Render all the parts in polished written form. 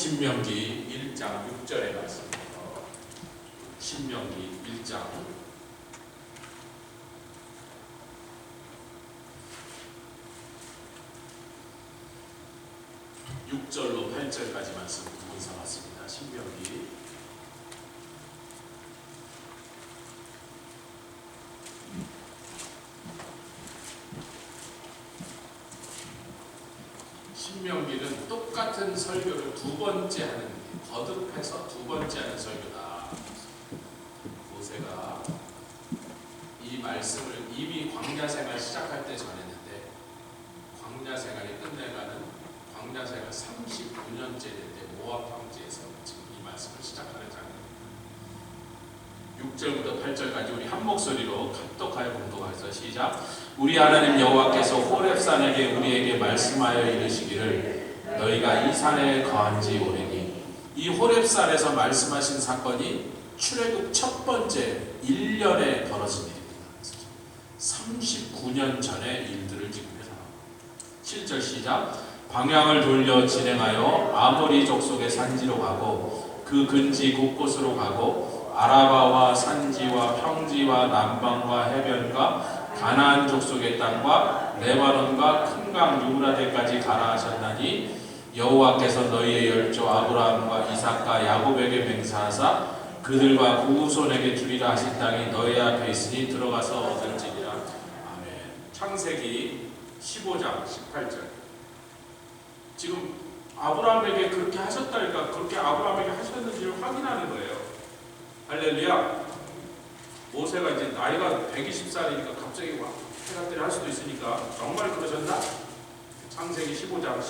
신명기 1장 6절에 말씀입니다. 신명기 1장 6절로 8절까지 말씀 부분 삼았습니다. 신명기 '신명기는 똑같은 설교를 두 번째 하는, 거듭해서 두 번째 하는 설교다. 모세가 이 말씀을 이미 광야 생활 시작할 때 전했는데 광야 생활이 끝내가는 광야 생활 39년째 될 때 모압 황지에서 지금 이 말씀을 시작하는 장면. 6절부터 8절까지 우리 한 목소리로 합독하여 공독하겠습니다. 시작. 우리 하나님 여호와께서 호렙산에게 우리에게 말씀하여 이르시기를 너희가 이 산에 거한지 오래니. 이 호렙산에서 말씀하신 사건이 출애굽 첫 번째 1년에 벌어진 일입니다. 39년 전의 일들을 지금 회상합니다. 7절 시작. 방향을 돌려 진행하여 아모리 족속의 산지로 가고 그 근지 곳곳으로 가고 아라바와 산지와 평지와 남방과 해변과 가나안 족속의 땅과 레바논과 큰 강 유브라데까지 가라 하셨나니 여호와께서 너희의 열조 아브라함과 이삭과 야곱에게 맹세하사 그들과 후손에게 주리라 하신 땅이 너희 앞에 있으니 들어가서 얻을지니라. 아멘. 창세기 15장 18절. 지금 아브라함에게 그렇게 하셨다니까 그렇게 아브라함에게 하셨는지를 확인하는 거예요. 할렐루야. 모세가 이제 나이가 120살이니까 갑자기 해답들이 할 수도 있으니까 정말 그러셨나? 창세기 15장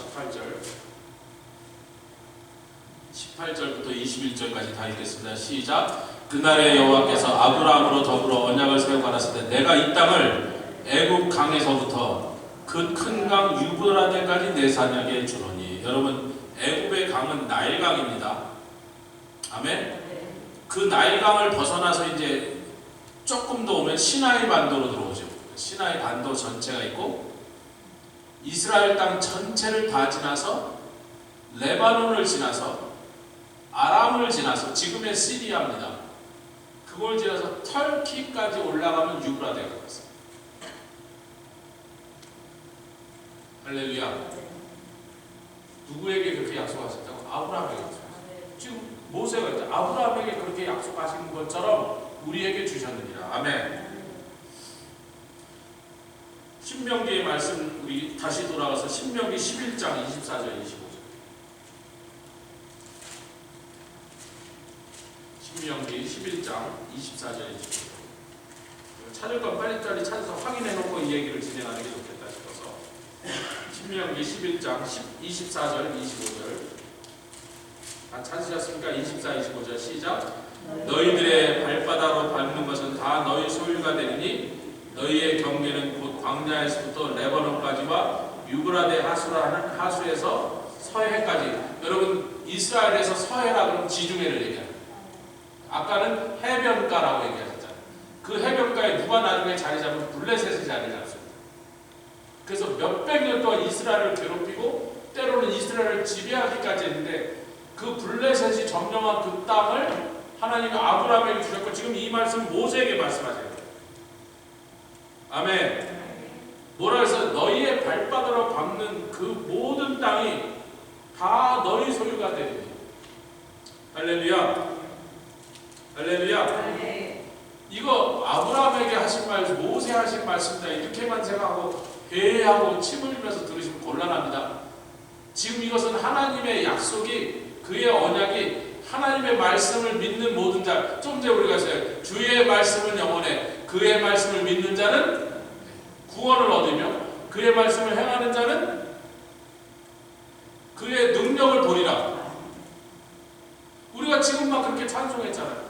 18절부터 21절까지 다 읽겠습니다. 시작. 그날에 여호와께서 아브라함으로 더불어 언약을 세우고 하셨을 때 내가 이 땅을 애굽 강에서부터 그 큰 강 유브라데까지 내 사냥에 주노니. 여러분, 애굽의 강은 나일강입니다. 아멘. 그 나일강을 벗어나서 이제 조금 더 오면 시나이 반도로 들어오죠. 시나이 반도 전체가 있고 이스라엘 땅 전체를 다 지나서 레바논을 지나서 아람을 지나서 지금의 시리아입니다. 그걸 지나서 터키까지 올라가면 유브라데가 있어요. 할렐루야. 누구에게 그렇게 약속하셨다고? 아브라함에게 약속하셨어요. 지금 모세가 이제 아브라함에게 그렇게 약속하신 것처럼 우리에게 주셨느니라. 아멘. 신명기의 말씀 우리 다시 돌아가서 신명기 11장 24절 25절. 신명기 11장 24절 25절. 찾을 건 빨리빨리 찾아서 확인해 놓고 이 얘기를 진행하는 게 좋겠다 싶어서 신명기 11장 24절 25절. 다 찾으셨습니까? 24, 25절 시작. 너희들의 발바닥으로 밟는 것은 다 너희 소유가 되리니 너희의 경계는 곧 광야에서부터 레바논까지와 유브라데 하수라는 하수에서 서해까지. 여러분, 이스라엘에서 서해라 그러면 지중해를 얘기합니다. 아까는 해변가라고 얘기하셨잖아요. 그 해변가에 누가 나중에 자리 잡으면 블레셋이 자리 잡습니다. 그래서 몇백 년 동안 이스라엘을 괴롭히고 때로는 이스라엘을 지배하기까지 했는데 그 블레셋이 점령한 그 땅을 하나님이 아브라함에게 주셨고 지금 이 말씀 모세에게 말씀하세요. 아멘. 뭐라 해서 너희의 발바닥으로 밟는 그 모든 땅이 다 너희 소유가 되리니. 할렐루야. 할렐루야. 이거 아브라함에게 하신 말, 모세 하신 말씀이다 이렇게만 생각하고 회의하고 침 흘리면서 들으시면 곤란합니다. 지금 이것은 하나님의 약속이, 그의 언약이 하나님의 말씀을 믿는 모든 자. 좀 전에 우리가 했어요. 주의 말씀은 영원해. 그의 말씀을 믿는 자는 구원을 얻으며 그의 말씀을 행하는 자는 그의 능력을 보리라. 우리가 지금 막 그렇게 찬송했잖아요.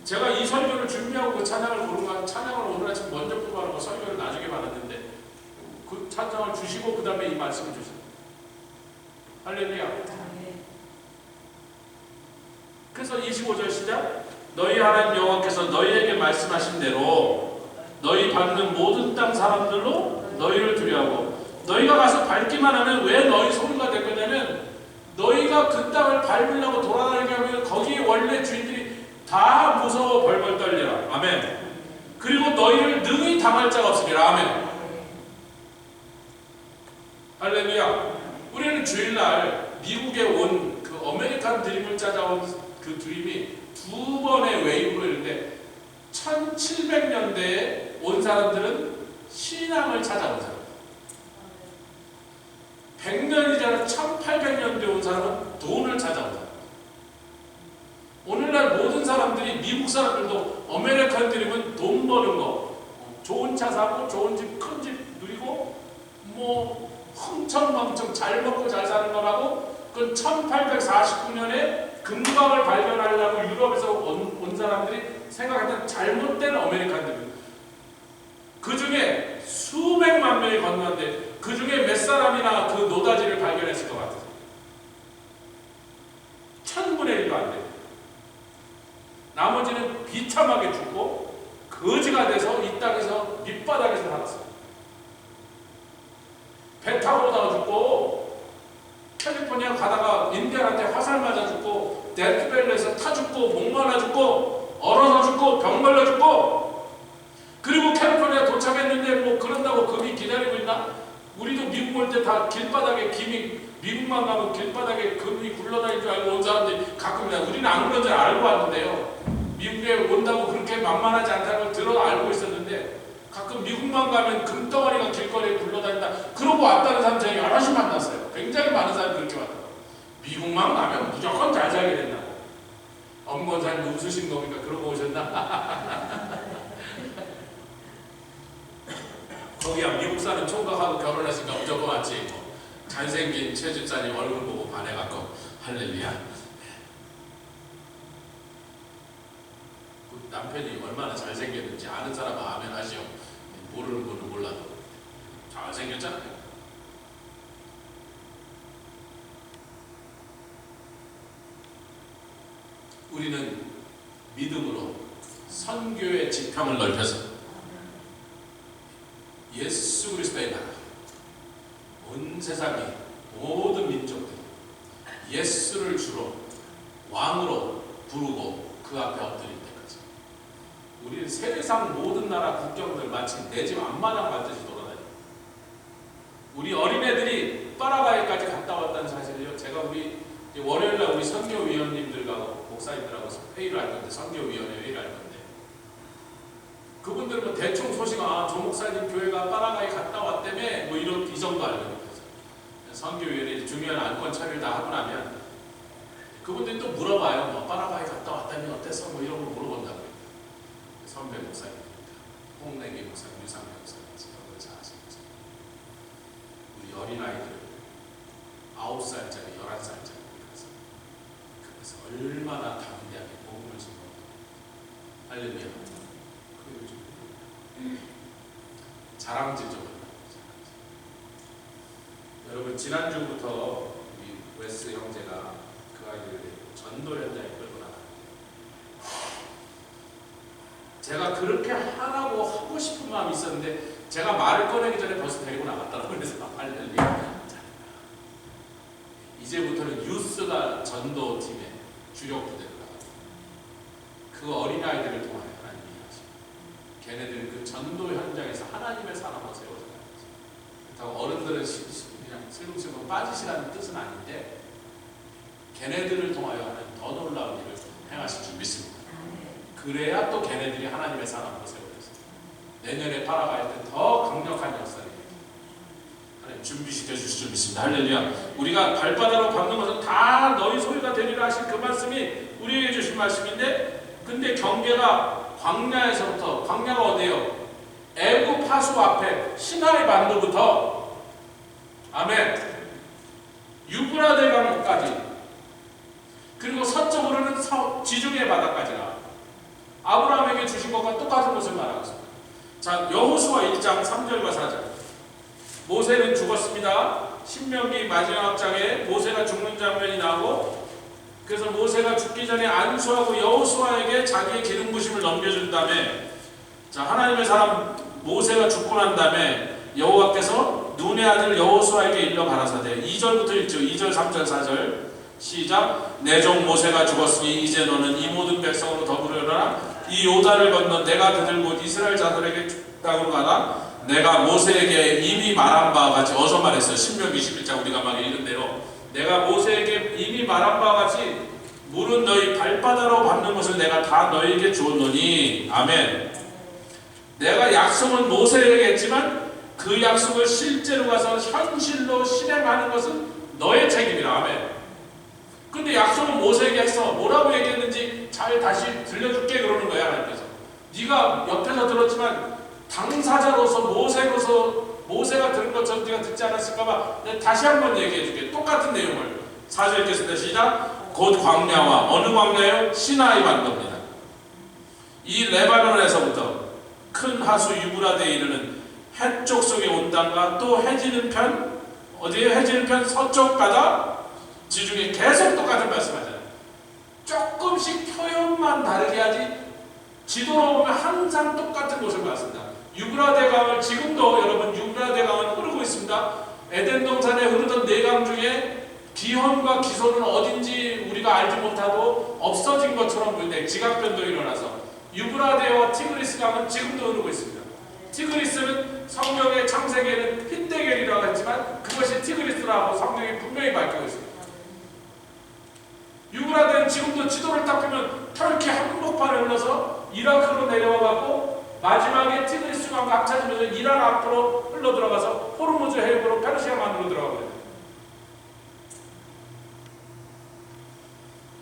제가 이 설교를 준비하고 그 찬양을 고른 거, 찬양을 오늘 아침 먼저 뽑아놓고 설교를 나중에 받았는데 그 찬양을 주시고 그 다음에 이 말씀을 주셨어요. 할렐루야. 그래서 25절 시작. 너희 하나님 여호와께서 너희에게 말씀하신 대로 너희 밟는 모든 땅 사람들로 너희를 두려워하고. 너희가 가서 밟기만 하면 왜 너희 소유가 될 거냐면 너희 너희가 그 땅을 밟으려고 돌아다니게 하면 거기 원래 주인들이 다 무서워 벌벌 떨리라. 아멘. 그리고 너희를 능히 당할 자가 없으리라. 아멘. 할렐루야. 우리는 주일날 미국에 온 그 아메리칸 드림을 찾아온 그 드림이 두 번의 웨이브로 있는데 1700년대에 온 사람들은 신앙을 찾아온 사람, 100년이 지나 1800년대에 온 사람은 돈을 찾아온 사람. 오늘날 모든 사람들이, 미국 사람들도 아메리칸 드림은 돈 버는 거, 좋은 차 사고 좋은 집, 큰 집 누리고 뭐 흥청망청 잘 먹고 잘 사는 거라고. 그건 1849년에 금광을 발견하려고 유럽에서 온 사람들이 생각했던 잘못된 아메리칸 드림. 그 중에 수백만 명이 건너는데 그 중에 몇 사람이나 그 노다지를 발견했을 것 같아요. 1000분의 1도 안 돼요. 나머지는 비참하게 죽고 거지가 돼서 이 땅에서 밑바닥에서 살았어요. 배 타고 오다가 죽고, 캘리포니아 가다가 인디안한테 화살 맞아 죽고, 데스밸리에서 타 죽고, 목 말라 죽고, 얼어서 죽고, 병 걸려 죽고. 그리고 캘리포니아 도착했는데 뭐 그런다고 금이 기다리고 있나? 우리도 미국 올 때 다 길바닥에 김이, 미국만 가면 길바닥에 금이 굴러다닐 줄 알고 온 사람들이 가끔 있나? 우리는 안 그런 줄 알고 왔는데요. 미국에 온다고 그렇게 만만하지 않다는 걸 들어 알고 있었는데, 가끔 미국만 가면 금덩어리가 길거리에 굴러다닌다. 그러고 왔다는 사람 제가 여럿이 만났어요. 굉장히 많은 사람이 그렇게 왔다고. 미국만 가면 무조건 잘 살게 된다고. 엄권사님 웃으신 겁니까? 그러고 오셨나? 거기야 미국 사는 총각하고 결혼했으니까 무조건 왔지. 잘생긴 최 집사님 얼굴 보고 반해갖고 할렐루야. 그 남편이 얼마나 잘생겼는지 아는 사람은 아멘 하시오. 모르는 분은 몰라도 잘생겼잖아요. 우리는 믿음으로 선교의 지평을 넓혀서 예수 그리스도의 나라, 온 세상이 모든 민족들이 예수를 주로 왕으로 부르고 그 앞에 엎드릴 때까지 우리는 세상 모든 나라 국경들 마치 내 집 앞마당 같듯이 돌아다니고, 우리 어린애들이 파라과이까지 갔다 왔다는 사실을요, 제가 우리 월요일날 우리 선교위원님들과 목사님들하고 회의를 할 건데, 선교위원회 회의를 할 건데, 그분들은 뭐 대충 소식, 조 목사님 교회가 파라과이 갔다 왔다며 뭐 이 정도 알고 있는 거죠. 선교위원회 중요한 안건 처리를 다 하고 나면 그분들이 또 물어봐요. 뭐 파라과이 갔다 왔다니 어땠어? 뭐 이런 거 물어본다고요. 선배 목사님입니다. 홍래기 목사님, 유상배 목사님, 우리 어린아이들 9살짜리, 11살짜리 그래서 얼마나 담대하게 복음을 전하고, 할렐루야. 자랑질 좀. 여러분, 지난주부터 우리 웨스 형제가 그 아이들을 전도 현장에 끌고 나갔는데, 제가 그렇게 하고 싶은 마음이 있었는데 제가 말을 꺼내기 전에 벌써 데리고 나갔다고. 그래서 할렐루야. 이제부터는 유스가 전도팀의 주력 부대로 나가고, 그 어린아이들을 통하여 하나님이 하시고, 걔네들은 그 전도 현장에서 하나님의 사람으로 세워져 가야지. 그렇다고 어른들은 그냥 슬금슬금 빠지시라는 뜻은 아닌데, 걔네들을 통하여 하나님 더 놀라운 일을 행하실 줄 믿습니다. 그래야 또 걔네들이 하나님의 사람으로 세워져서 내년에 파라과이 때 더 강력한 역사를 하나님 준비시켜 주실 줄 믿습니다. 할렐루야. 우리가 발바닥으로 밟는 것은 다 너희 소유가 되리라 하신 그 말씀이 우리에게 주신 말씀인데, 근데 경계가 광야에서부터, 광야가 어디예요? 애굽 하수 앞에 시나이 반도부터, 아멘, 유브라데 강까지, 그리고 서쪽으로는 지중해 바다까지가 아브라함에게 주신 것과 똑같은 것을 말하고 있습니다. 자, 여호수아 1장 3절과 4절. 모세는 죽었습니다. 신명기 마지막 장에 모세가 죽는 장면이 나오고, 그래서 모세가 죽기 전에 안수하고 여호수아에게 자기의 기름 부심을 넘겨준 다음에, 자, 하나님의 사람 모세가 죽고 난 다음에 여호와께서 눈의 아들 여호수아에게 일러 가라사대, 2절부터 1절, 2절, 3절, 4절. 시작. 내 종 모세가 죽었으니 이제 너는 이 모든 백성으로 더불어라. 이 요단을 건너 내가 그들 곧 이스라엘 자손에게 땅으로 가라. 내가 모세에게 이미 말한 바와 같이 어서 말했어요. 신명기 21장 우리가 막 읽은 대로 내가 모세에게 이미 말한 바와 같이 물은 너희 발바닥으로 밟는 것을 내가 다 너희에게 주었노니. 아멘. 내가 약속은 모세에게 했지만 그 약속을 실제로 가서 현실로 실행하는 것은 너의 책임이라. 아멘. 근데 약속은 모세에게 했어. 뭐라고 얘기했는지 잘 다시 들려줄게 그러는 거야 하나님께서. 네가 옆에서 들었지만 당사자로서 모세가 들은 것처럼 네가 듣지 않았을까봐 내가 다시 한번 얘기해줄게. 똑같은 내용을 4절 읽겠습니다. 시작. 곧 광야와 어느 광야요? 시나이 반도입니다. 이 레바논에서부터 큰 하수 유브라데에 이르는 해쪽 속에 온 땅과 또 해지는 편 어디에 해지는 편 서쪽 바다 지중해 계속 똑같은 말씀하잖아요. 조금씩 표현만 다르게 하지 지도로 보면 항상 똑같은 곳을 봤습니다. 유브라데 강을 지금도 여러분 유브라데 강은 흐르고 있습니다. 에덴 동산에 흐르던 네 강 중에 기헌과 기소는 어딘지 우리가 알지 못하고 없어진 것처럼 보이는데 지각변동이 일어나서 유브라데와 티그리스 강은 지금도 흐르고 있습니다. 티그리스는 성경의 창세기에는 흰대결이라고 했지만 그것이 티그리스라고 성경이 분명히 밝히고 있습니다. 유브라데는 지금도 지도를 딱 보면 터키 한복판에 흘러서 이라크로 내려와가고 마지막에 티그리스 강과 합쳐지면서 이란 앞으로 흘러 들어가서 호르무즈 해협으로 페르시아만으로 들어갑니다.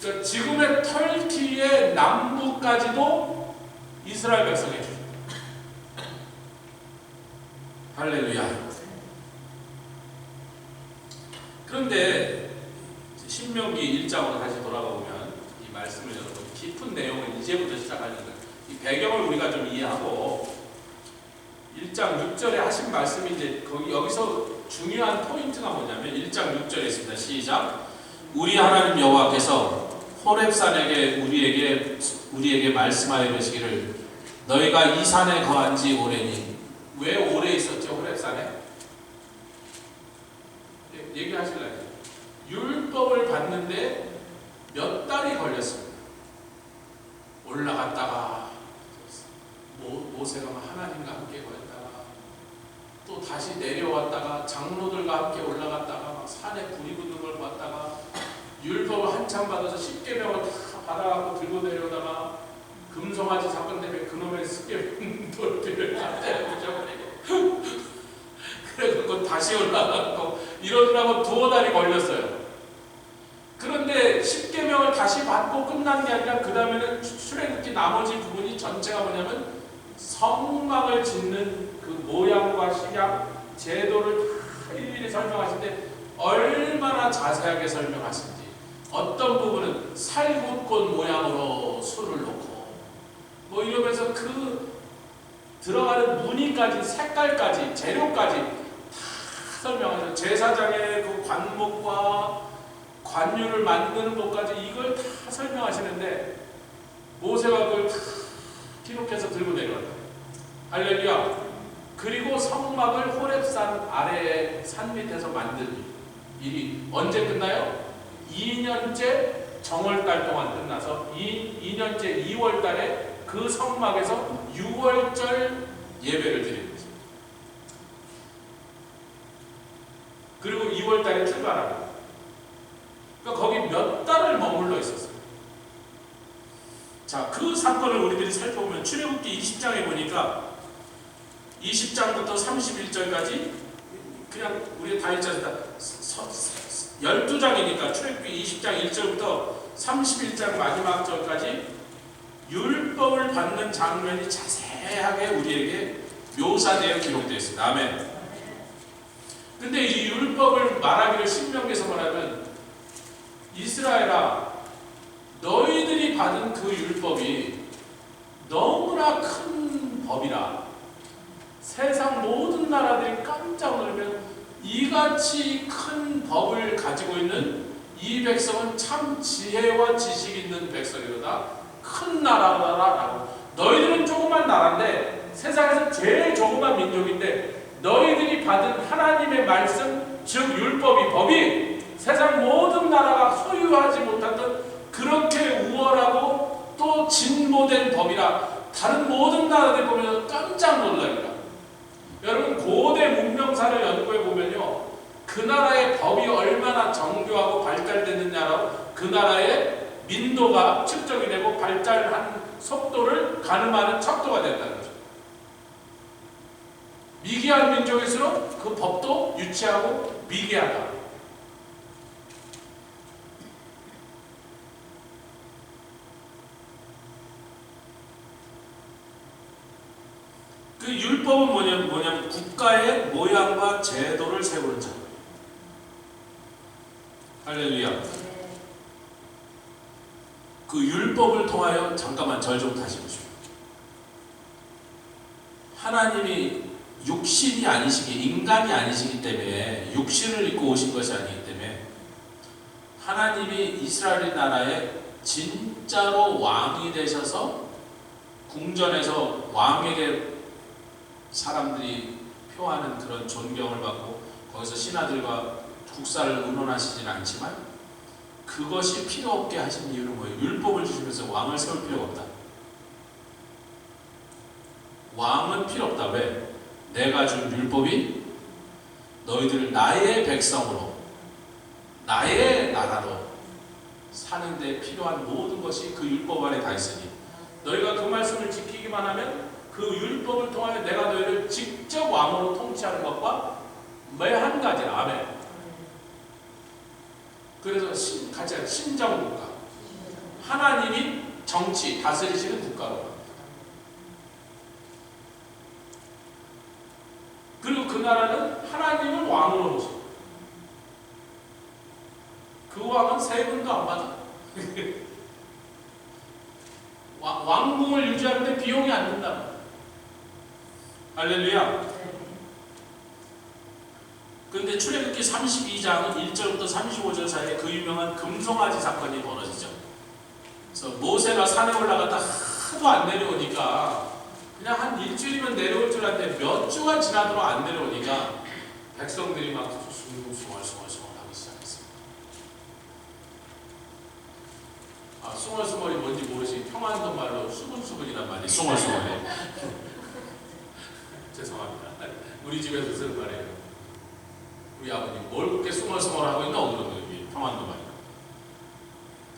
그러니까 지금의 터키의 남부까지도 이스라엘 백성의 주입니다. 할렐루야. 그런데 신명기 1장으로 다시 돌아가 보면 이 말씀을 여러분 깊은 내용을 이제부터 시작하는 거예요. 이 배경을 우리가 좀 이해하고 1장 6절에 하신 말씀이 이제 여기서 중요한 포인트가 뭐냐면 1장 6절에 있습니다. 시작. 우리 하나님 여호와께서 호렙산에게 우리에게 말씀하여 이르시기를 너희가 이 산에 거한 지 오래니. 왜 오래 있었죠 호렙산에? 얘기하실래요? 율법을 받는데 몇 달이 걸렸습니다. 올라갔다가 모세가 하나님과 함께 거했다가 또 다시 내려왔다가 장로들과 함께 올라갔다가 막 산에 불이 붙는 걸 봤다가 율법을 한참 받아서 10계명을 다 받아갖고 들고 내려오다가 금송아지 사건 때문에 그놈의 습계명들을 다 때려부셔버리고 그래서 다시 올라가고 이러느라고 2달이 걸렸어요. 그런데 10계명을 다시 받고 끝난 게 아니라 그 다음에는 출애굽기 나머지 부분이 전체가 뭐냐면 성막을 짓는 그 모양과 식양, 제도를 다 일일이 설명하시는데 얼마나 자세하게 설명하신지. 어떤 부분은 살구꽃 모양으로 술을 놓고 뭐 이러면서 그 들어가는 무늬까지 색깔까지 재료까지 다 설명하죠. 제사장의 그 관목과 관유를 만드는 것까지 이걸 다 설명하시는데 모세가 그걸 다 기록해서 들고 내려왔다. 할렐루야. 그리고 성막을 호렙산 아래에 산 밑에서 만든 일이 언제 끝나요? 2년째 정월달 동안 끝나서 2년째 2월달에 그 성막에서 6월절 예배를 드리는 거죠. 그리고 2월달에 출발합니다. 그러니까 거기 몇 달을 머물러 있었어요. 자, 그 사건을 우리들이 살펴보면 출애굽기 20장에 보니까 20장부터 31절까지 그냥 우리가 다 읽잖아요. 12장이니까 출애굽기 20장 1절부터 31장 마지막 절까지 율법을 받는 장면이 자세하게 우리에게 묘사되어 기록되어 있습니다. 아멘. 근데 이 율법을 말하기를 신명기에서 말하면 이스라엘아 너희들이 받은 그 율법이 너무나 큰 법이라 세상 모든 나라들이 깜짝 놀라면 이같이 큰 법을 가지고 있는 이 백성은 참 지혜와 지식 있는 백성이로다. 큰 나라라고. 너희들은 조그만 나라인데 세상에서 제일 조그만 민족인데 너희들이 받은 하나님의 말씀 즉 율법이 법이 세상 모든 나라가 소유하지 못했던 그렇게 우월하고 또 진보된 법이라 다른 모든 나라들 보면 깜짝 놀랍니다. 여러분 고대 문명사를 연구해 보면요, 그 나라의 법이 얼마나 정교하고 발달됐느냐로 그 나라의 민도가 측정이 되고 발달한 속도를 가늠하는 척도가 된다는 거죠. 미개한 민족일수록 그 법도 유치하고 미개하다. 그 율법은 뭐냐면 국가의 모양과 제도를 세우는 자. 할렐루야. 그 율법을 통하여 잠깐만 절 좀 다시 보시오. 하나님이 육신이 아니시기, 인간이 아니시기 때문에 육신을 입고 오신 것이 아니기 때문에 하나님이 이스라엘 나라에 진짜로 왕이 되셔서 궁전에서 왕에게 사람들이 표하는 그런 존경을 받고 거기서 신하들과 국사를 의논하시지는 않지만 그것이 필요 없게 하신 이유는 뭐예요? 율법을 주시면서 왕을 세울 필요가 없다. 왕은 필요 없다. 왜? 내가 준 율법이 너희들을 나의 백성으로, 나의 나라로 사는데 필요한 모든 것이 그 율법 안에 다 있으니 너희가 그 말씀을 지키기만 하면 그 율법을 통하여 내가 너희를 직접 왕으로 통치하는 것과 매 한 가지라. 아멘. 그래서 같이 신정국가, 하나님이 정치, 다스리시는 국가로. 그리고 그 나라는 하나님을 왕으로 모시고 그 왕은 세금도 안 받아. 왕궁을 유지하는데 비용이 안 든다. 할렐루야. 그런데 출애굽기 32장 1절부터 35절 사이에 그 유명한 금송아지 사건이 벌어지죠. 그래서 모세가 산에 올라갔다 하도 안 내려오니까 그냥 한 일주일이면 내려올 줄 알았는데 몇 주가 지나도록 안 내려오니까 백성들이 막 숭숭숭얼숭얼 하기 시작했습니다. 숭얼숭얼이 뭔지 모르시 평안도 말로 수근수근이란 말이 숭얼숭얼해. 죄송합니다. 우리 집에서 쓰는 말이에요. 우리 아버님 뭘 그렇게 숭얼숭얼하고 있나 그러는 거예요. 평안도 말이에요.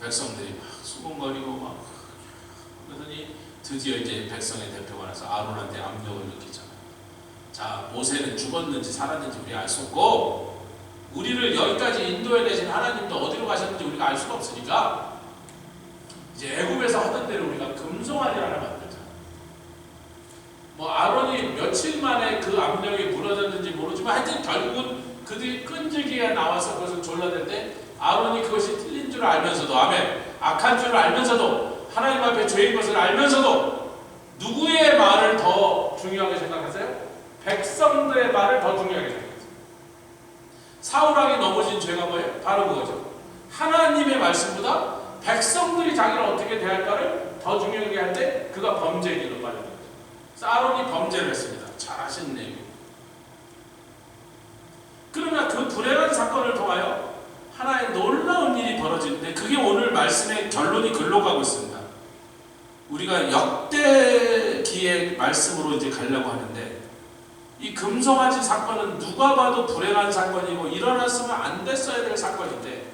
백성들이 막 수근거리고 막 그러더니 드디어 이제 백성의 대표가 나서 아론한테 압력을 느끼잖아요. 자, 모세는 죽었는지 살았는지 우리 알 수 없고 우리를 여기까지 인도해 내신 하나님도 어디로 가셨는지 우리가 알 수가 없으니까 이제 애굽에서 하던 대로 우리가 금송아지를 하나 만들자. 뭐 아론이 며칠 만에 그 압력이 무너졌는지 모르지만 하여튼 결국은 그들이 끈질기게 나와서 그것을 졸라댈 때 아론이 그것이 틀린 줄 알면서도, 아멘, 악한 줄 알면서도, 하나님 앞에 죄인 것을 알면서도 누구의 말을 더 중요하게 생각하세요? 백성들의 말을 더 중요하게 생각하세요. 사울왕이 넘어진 죄가 뭐예요? 바로 그거죠. 하나님의 말씀보다 백성들이 자기를 어떻게 대할까를 더 중요하게 할 때 그가 범죄의 길로 빠져든 거죠. 그래서 아론이 범죄를 했습니다. 잘하신 내용. 그러나 그 불행한 사건을 통하여 하나의 놀라운 일이 벌어지는데 그게 오늘 말씀의 결론이 글로 가고 있습니다. 우리가 역대기의 말씀으로 이제 가려고 하는데 이 금송아지 사건은 누가 봐도 불행한 사건이고 일어났으면 안 됐어야 될 사건인데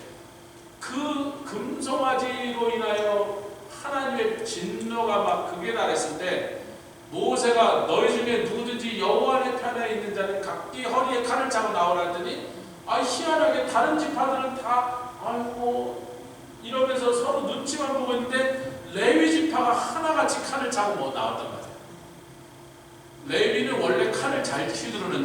그 금송아지로 인하여 하나님의 진노가 막 극에 달했을 때 모세가 너희 중에 누구든지 여호와의 편에 있는 자는 각기 허리에 칼을 차고 나오라 했더니 희한하게 다른 지파들은 다 아이고 이러면서 서로 눈치만 보고 있는데 레위 지파가 하나같이 칼을 차고 나왔단 말이에요. 레위는 원래 칼을 잘 휘두르는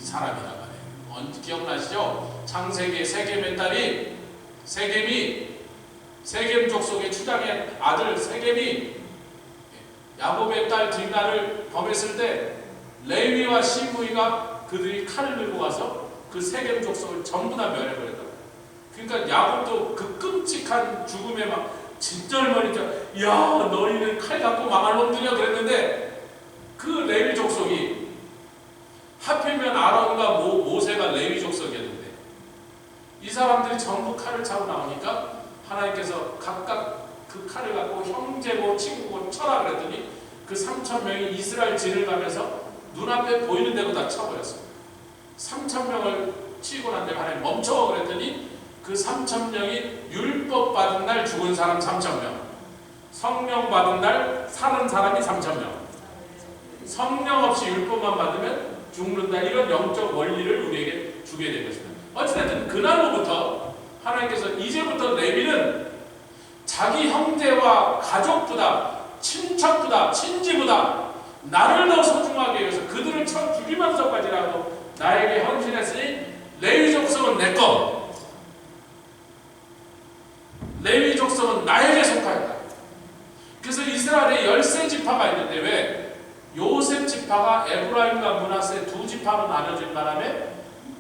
사람이란 말이에요. 기억나시죠? 창세기의 세겜의 딸이 세겜 족속의 추장의 아들 세겜이 야곱의 딸 딥나를 범했을 때 레위와 시므이가 그들이 칼을 들고 와서 그 세겜 족속을 전부 다 멸해버렸다. 그러니까 야곱도 그 끔찍한 죽음에 막 진절머리죠. 야, 너희는 칼 갖고 망할 놈들이야 그랬는데 그 레위 족속이 하필이면 아론과 모세가 레위 족속이었는데 이 사람들이 전부 칼을 차고 나오니까 하나님께서 각각 그 칼을 갖고 형제고 친구고 쳐라 그랬더니 그 3,000명이 이스라엘 진을 가면서 눈앞에 보이는 대로 다 쳐버렸어요. 3,000명을 치고 난 다음에 하나님 멈춰 그랬더니 그 3,000명이 율법 받은 날 죽은 사람 3,000명, 성령 받은 날 사는 사람이 3,000명, 성령 없이 율법만 받으면 죽는다. 이런 영적 원리를 우리에게 주게 된 것입니다. 어찌됐든 그날로부터 하나님께서 이제부터 레위는 자기 형제와 가족보다 친척보다 친지보다 나를 더 소중하게 여겨서 그들을 쳐 죽이면서까지라도 나에게 헌신했으니 레위 족속은 내 것, 레위 족속은 나에게 속하였다. 그래서 이스라엘에 13지파가 있는데 왜 요셉 지파가 에브라임과 므낫세 두 지파로 나눠진 바람에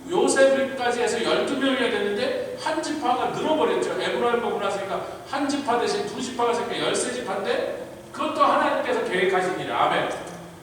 요셉까지 해서 12명이 됐는데 한 지파가 늘어버렸죠. 에브라임과 므낫세가 한 지파 대신 두 지파가 생겨 13지파인데 그것도 하나님께서 계획하신 일이에요. 아멘.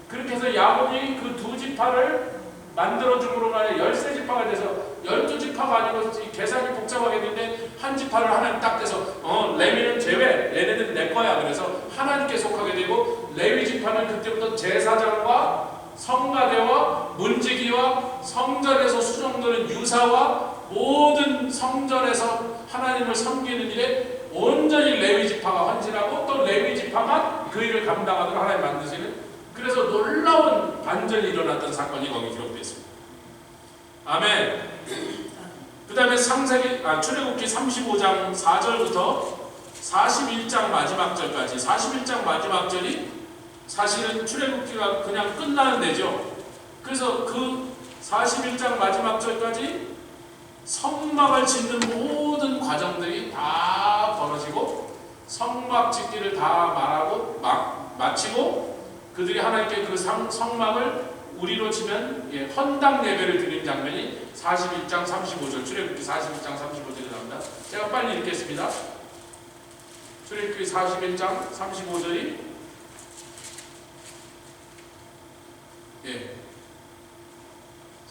그렇게 해서 야곱이 그 두 지파를 만들어줌으로 말해 13지파가 돼서 12지파가 아니고 계산이 복잡하게 됐는데 한 지파를 하나님 딱 돼서 레위는 제외, 얘네는 내 거야. 그래서 하나님께 속하게 되고 레위 지파는 그때부터 제사장과 성가대와 문지기와 성전에서 수종드는 유사와 모든 성전에서 하나님을 섬기는 일에 온전히 레위 지파가 헌신하고 또 레위 지파만 그 일을 감당하도록 하나님 만드시는, 그래서 놀라운 반전이 일어났던 사건이 거기 기록되어 있습니다. 아멘. 그 다음에 출애굽기 35장 4절부터 41장 마지막 절까지, 41장 마지막 절이 사실은 출애굽기가 그냥 끝나는 데죠. 그래서 그 41장 마지막 절까지 성막을 짓는 모든 과정들이 다 벌어지고 성막 짓기를 다 말하고 마치고 그들이 하나님께 그 성막을 우리로 치면 헌당 예배를 드리는 장면이 41장 35절, 출애굽기 41장 35절에 나옵니다. 제가 빨리 읽겠습니다. 출애굽기 41장 35절이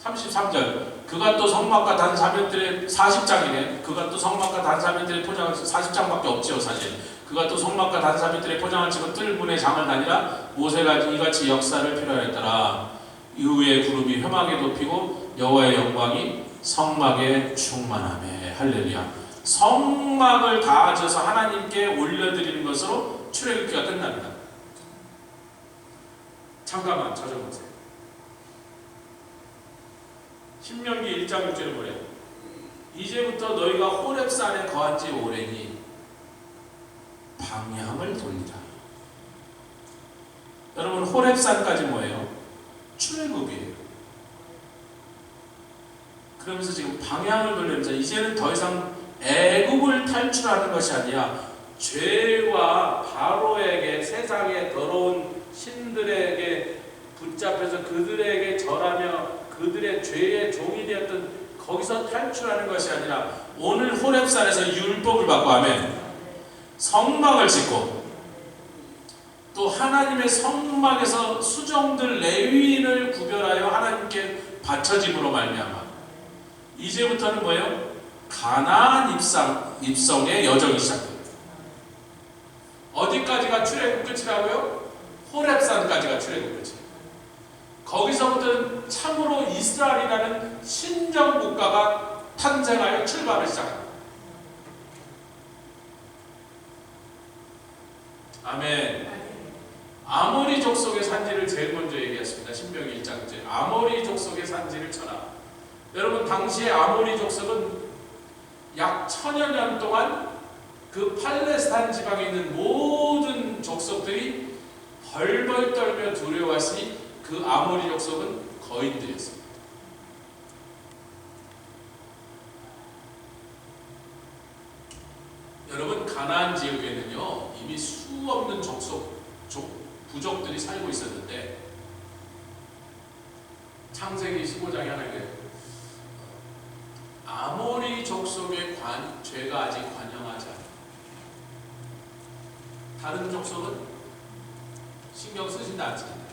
33절. 그가 또 성막과 단사면들의 40장이네. 그가 또 성막과 단사면들의 포장을 40장밖에 없지요 사실. 그가 또 성막과 단사면들의 포장을 치고 뜰문에 장을 다니라 모세가 이같이 역사를 필요하였더라. 이후에 구름이 회막에 덮이고 여호와의 영광이 성막에 충만하매. 할렐루야. 성막을 다 져서 하나님께 올려드리는 것으로 출애굽기가 끝납니다. 잠깐만 찾아보세요. 신명기 1장 6절에 뭐래요? 이제부터 너희가 호렙산에 거한 지 오래니 방향을 돌리라. 여러분 호렙산까지 뭐예요? 출애굽이에요. 그러면서 지금 방향을 돌리면서 이제는 더 이상 애굽을 탈출하는 것이 아니라 죄와 바로에게 세상의 더러운 신들에게 붙잡혀서 그들에게 절하며 그들의 죄의 종이 되었던 거기서 탈출하는 것이 아니라 오늘 호렙산에서 율법을 받고 하면 성막을 짓고 또 하나님의 성막에서 수종들 레위인을 구별하여 하나님께 바쳐짐으로 말미암아 이제부터는 뭐예요? 가나안 입성의 여정이 시작됩니다. 어디까지가 출애굽 끝이라고요? 호렙산까지가 출애굽 끝이에요. 거기서부터는 참으로 이스라엘이라는 신정 국가가 탄생하여 출발을 시작합니다. 아멘. 아모리 족속의 산지를 제일 먼저 얘기했습니다. 신명기 1장째. 아모리 족속의 산지를 쳐라. 여러분 당시에 아모리 족속은 약 1000여 년 동안 그 팔레스타인 지방에 있는 모든 족속들이 벌벌 떨며 두려워하시니 그 아모리 족속은 거인들이었습니다. 여러분 가나안 지역에는요 이미 수없는 부족들이 살고 있었는데 창세기 15장에 하나님께 아모리 족속의 죄가 아직 관영하지 않아. 다른 족속은 신경 쓰신다 않습니다.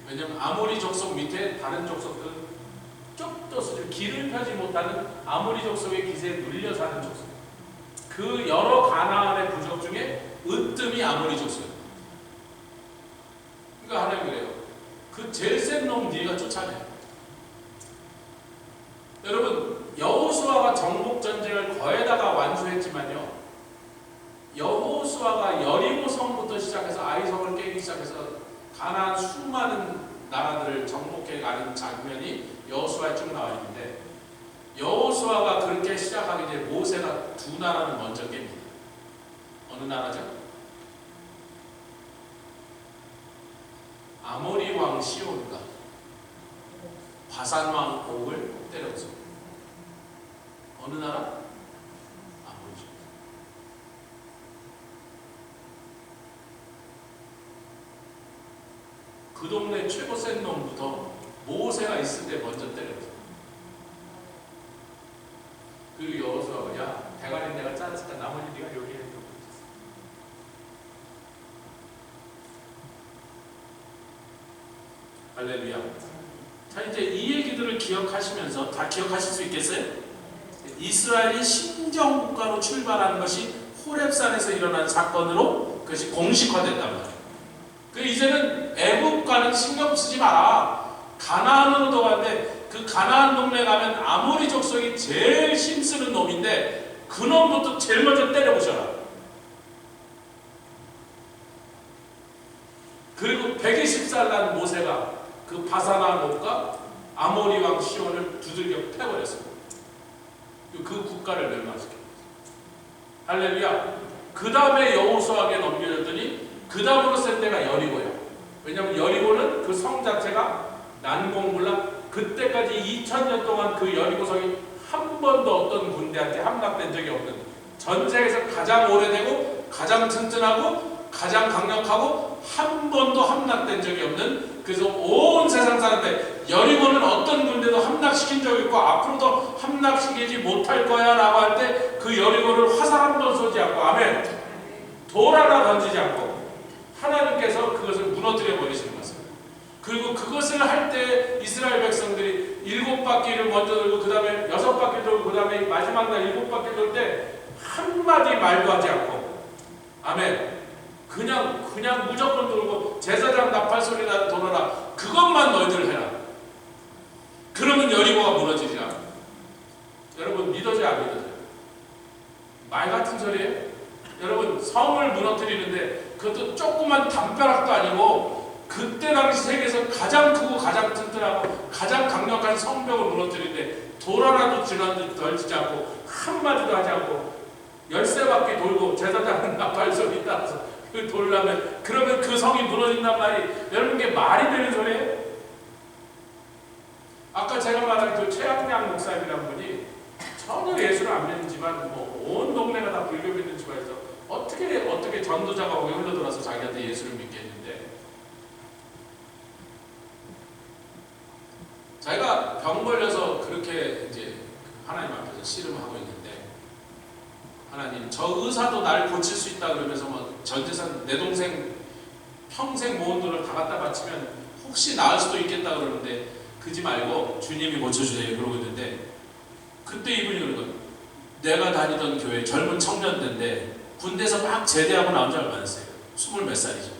왜냐하면 아모리 족속 밑에 다른 족속들은 좀 흩어지고 길을 펴지 못하는 아모리 족속의 기세에 눌려 사는 족속. 그 여러 가나안의 부족 중에 으뜸이 아모리 족속이에요. 그러니까 하나님 그래요. 그 제일 센 놈 네가 쫓아내. 여러분 여호수아가 정복 전쟁을 거의 다가 완수했지만요. 여호수아가 여리고 성부터 시작해서 아이성을 깨기 시작해서 가나안 수많은 나라들을 정복해 가는 장면이 여호수아에 쭉 나와 있는데 여호수아가 그렇게 시작하기 전에 모세가 두 나라를 먼저 깹니다. 어느 나라죠? 아모리 왕 시온과 바산 왕 옥을 때려서 어느 나라? 아모리죠. 그 동네 최고 센 놈부터 모세가 있을 때 먼저 때렸어. 그리고 여호수아가 야 대가리 내가 잘랐으니까 나머지 네가 여기에 있는 거 있었어. 할렐루야. 자 이제 이 얘기들을 기억하시면서 다 기억하실 수 있겠어요? 이스라엘이 신정국가로 출발하는 것이 호렙산에서 일어난 사건으로 그것이 공식화됐단 말이에요. 그 이제는 애국과는 신경 쓰지 마라. 가나안으로 들어가는데 그 가나안 동네 가면 아모리 족속이 제일 힘쓰는 놈인데 그 놈부터 제일 먼저 때려보셔라. 그리고 120살 난 모세가 그 바사나 옥과 아모리 왕 시온을 두들겨 패버렸습니다. 그 국가를 멸망시켰어요. 할렐루야. 그 다음에 여호수아에게 넘겨줬더니 그 다음으로 센 데가 여리고예요. 왜냐하면 여리고는 그 성 자체가 난공불락 그때까지 2000년 동안 그 여리고성이 한 번도 어떤 군대한테 함락된 적이 없는 전세계에서 가장 오래되고 가장 튼튼하고 가장 강력하고 한 번도 함락된 적이 없는 그래서 온 세상 사람들 여리고는 어떤 군대도 함락시킨 적이 있고 앞으로도 함락시키지 못할 거야 라고 할 때 그 여리고를 화살 한 번 쏘지 않고 아멘 돌 하나 던지지 않고 하나님께서 그것을 무너뜨려 버리시는 것입니다. 그리고 그것을 할 때 이스라엘 백성들이 7바퀴를 먼저 돌고 그 다음에 6바퀴 돌고 그 다음에 마지막 날 7바퀴 돌 때 한마디 말도 하지 않고 아멘 그냥 무조건 돌고 제사장 나팔 소리 나는 돌아라 그것만 너희들 해라. 그러면 여리고가 무너지리라. 여러분 믿어져요 안 믿어져요? 말 같은 소리예요? 여러분 성을 무너뜨리는데 그것도 조그만 담벼락도 아니고 그때 당시 세계에서 가장 크고 가장 튼튼하고 가장 강력한 성벽을 무너뜨리는데 돌 하나도 덜지지 않고 한마디도 하지 않고 13바퀴 돌고 제사장 나팔 소리 따라서 그 돌라면 그러면 그 성이 무너진단 말이 여러분 이게 말이 되는 소리예요? 아까 제가 말한 그 최양양 목사님이라는 분이 전혀 예수를 안 믿는지만 뭐 온 동네가 다 불교 믿는 집안에서 어떻게 전도자가 거기 흘러들어서 자기한테 예수를 믿게 했는데 자기가 병 걸려서 그렇게 이제 하나님 앞에서 씨름하고 있는데 하나님 저 의사도 날 고칠 수 있다 그러면서 뭐 전 재산 내 동생 평생 모은 돈을 다 갖다 바치면 혹시 나을 수도 있겠다 그러는데 그지 말고 주님이 고쳐주세요 그러고 있는데 그때 이분이 그러는 거예요. 내가 다니던 교회 젊은 청년대인데 군대에서 막 제대하고 나온 지 얼마 안 됐어요. 20몇 살이죠.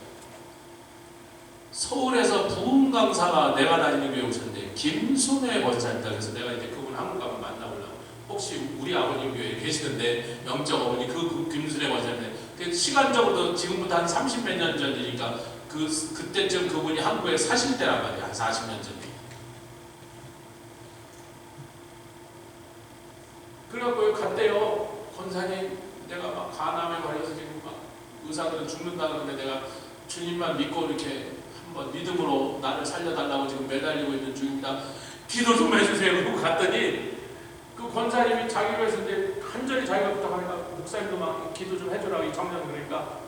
서울에서 부흥 강사가 내가 다니는 교회 오셨는데 김순애 권사입니다. 그래서 내가 이제 그분 한국 가면 만나보려고 혹시 우리 아버님 교회에 계시는데 영적 어머니 그 김순애 권사인데 시간적으로도 지금부터 한 30몇 년 전이니까 그때쯤 그분이 한국에 사실 때란 말이야. 한 40년 전. 그래갖고 갔대요. 권사님 내가 막 간암에 걸려서 지금 막 의사들은 죽는다 그러는데 내가 주님만 믿고 이렇게 한번 믿음으로 나를 살려달라고 지금 매달리고 있는 중입니다. 기도 좀 해주세요. 그러고 갔더니 그 권사님이 자기 교회에서 이제 간절히 자기가 부탁하니까 목사님도 막 기도 좀 해주라고 이 청년 그러니까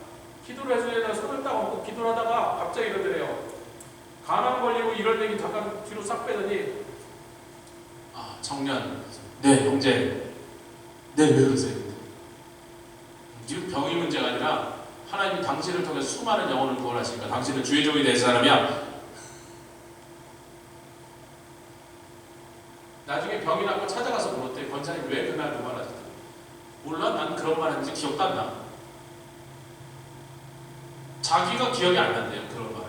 기도를 해주려다 손을 딱 얹고 기도를 하다가 갑자기 이러더래요. 간암 걸리고 이럴 얘기 잠깐 뒤로 싹 빼더니 아 청년 네 형제 네 왜 그러세요? 지금 병이 문제가 아니라 하나님이 당신을 통해서 수많은 영혼을 구원하시니까 당신은 주의 종이 될 사람이야. 나중에 기억도 안 나. 자기가 기억이 안 난대요. 그런 말.